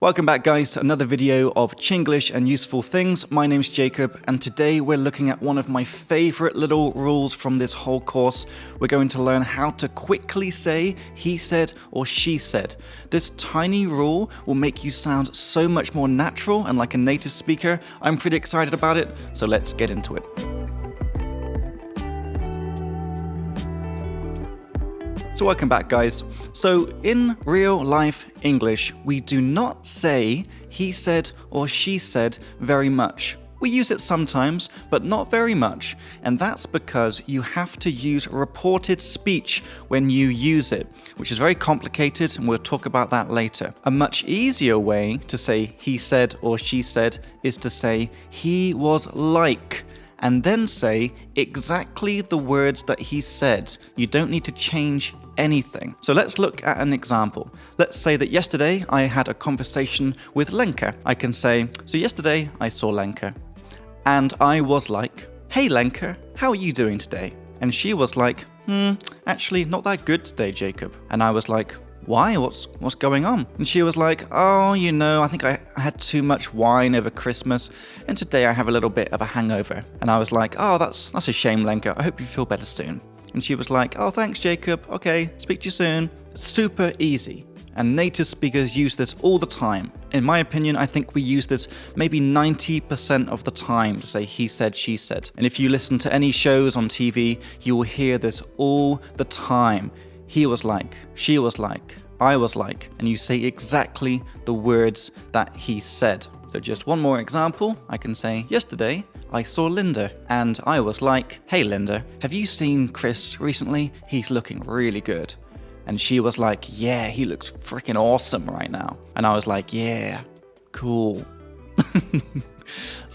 Welcome back, guys, to another video of Chinglish and Useful Things. My name's Jacob, and today we're looking at one of my favorite little rules from this whole course. We're going to learn how to quickly say he said or she said. This tiny rule will make you sound so much more natural and like a native speaker. I'm pretty excited about it, so let's get into it. So welcome back, guys. So in real life English, we do not say he said or she said very much. We use it sometimes, but not very much. And that's because you have to use reported speech when you use it, which is very complicated, and we'll talk about that later. A much easier way to say he said or she said is to say he was like, and then say exactly the words that he said. You don't need to change anything. So let's look at an example. Let's say that yesterday I had a conversation with Lenka. I can say, so yesterday I saw Lenka, and I was like, hey Lenka, how are you doing today? And she was like, actually not that good today, Jacob. And I was like, why? What's going on? And she was like, oh, you know, I think I had too much wine over Christmas, and today I have a little bit of a hangover. And I was like, oh, that's a shame, Lenka. I hope you feel better soon. And she was like, oh, thanks, Jacob. Okay, speak to you soon. Super easy. And native speakers use this all the time. In my opinion, I think we use this maybe 90% of the time to say he said, she said. And if you listen to any shows on TV, you will hear this all the time. He was like, she was like, I was like, and you say exactly the words that he said. So just one more example, I can say, yesterday I saw Linda, and I was like, hey Linda, have you seen Chris recently? He's looking really good. And she was like, yeah, he looks freaking awesome right now. And I was like, yeah, cool.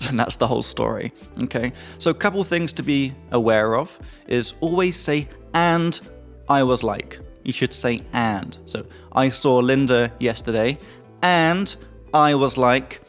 And that's the whole story, okay? So a couple things to be aware of is always say, and I was like. You should say and. So I saw Linda yesterday, and I was like,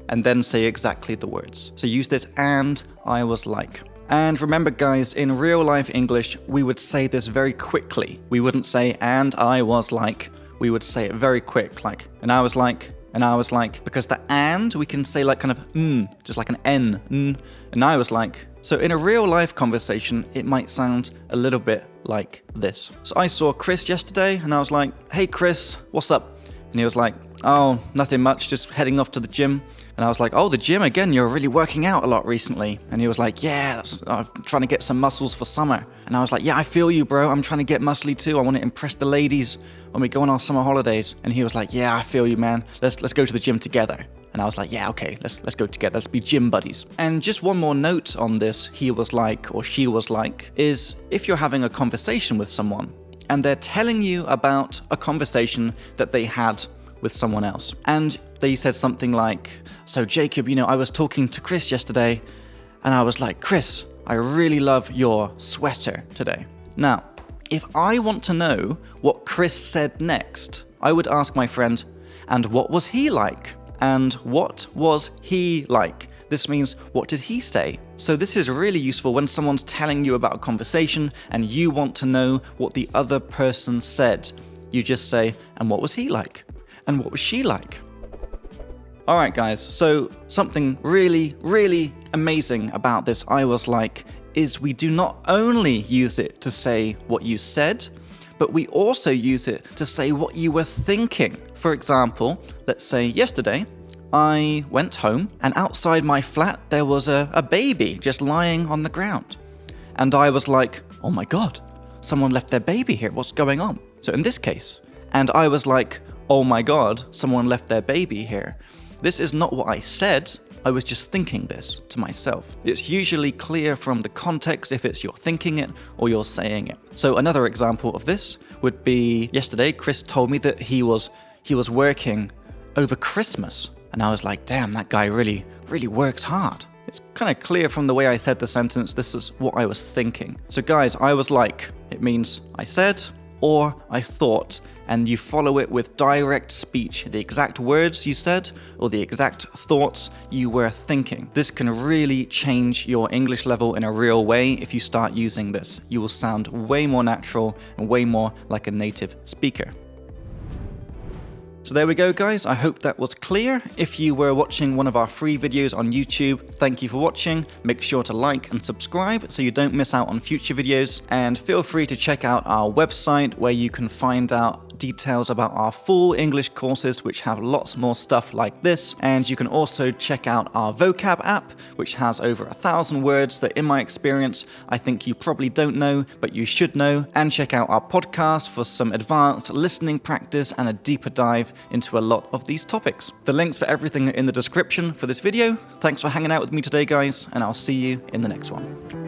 and then say exactly the words. So use this and I was like. And remember, guys, in real life English, we would say this very quickly. We wouldn't say and I was like. We would say it very quick, like, and I was like, and I was like, because the and we can say like kind of just like an n, and I was like. So in a real life conversation, it might sound a little bit like this. So I saw Chris yesterday, and I was like, hey Chris, what's up? And he was like, oh, nothing much, just heading off to the gym. And I was like, oh, the gym again, you're really working out a lot recently. And he was like, yeah, I'm trying to get some muscles for summer. And I was like, yeah, I feel you, bro. I'm trying to get muscly too. I want to impress the ladies when we go on our summer holidays. And he was like, yeah, I feel you, man. Let's go to the gym together. And I was like, yeah, okay, let's go together. Let's be gym buddies. And just one more note on this, he was like, or she was like, is if you're having a conversation with someone and they're telling you about a conversation that they had with someone else. And they said something like, so Jacob, you know, I was talking to Chris yesterday, and I was like, Chris, I really love your sweater today. Now, if I want to know what Chris said next, I would ask my friend, and what was he like? And what was he like? This means, what did he say? So this is really useful when someone's telling you about a conversation and you want to know what the other person said. You just say, and what was he like? And what was she like? Alright guys, so something really, really amazing about this I was like is we do not only use it to say what you said, but we also use it to say what you were thinking. For example, let's say yesterday, I went home and outside my flat there was a baby just lying on the ground. And I was like, oh my god, someone left their baby here, what's going on? So in this case, and I was like, oh my god, someone left their baby here. This is not what I said, I was just thinking this to myself. It's usually clear from the context if it's you're thinking it or you're saying it. So another example of this would be yesterday, Chris told me that he was working over Christmas. And I was like, damn, that guy really works hard. It's kind of clear from the way I said the sentence, this is what I was thinking. So guys, I was like, it means I said or I thought, and you follow it with direct speech, the exact words you said or the exact thoughts you were thinking. This can really change your English level in a real way if you start using this. You will sound way more natural and way more like a native speaker. So there we go, guys. I hope that was clear. If you were watching one of our free videos on YouTube, thank you for watching. Make sure to like and subscribe so you don't miss out on future videos. And feel free to check out our website where you can find out details about our full English courses, which have lots more stuff like this. And you can also check out our vocab app, which has over 1,000 words that, in my experience, I think you probably don't know, but you should know. And check out our podcast for some advanced listening practice and a deeper dive into a lot of these topics. The links for everything are in the description for this video. Thanks for hanging out with me today, guys, and I'll see you in the next one.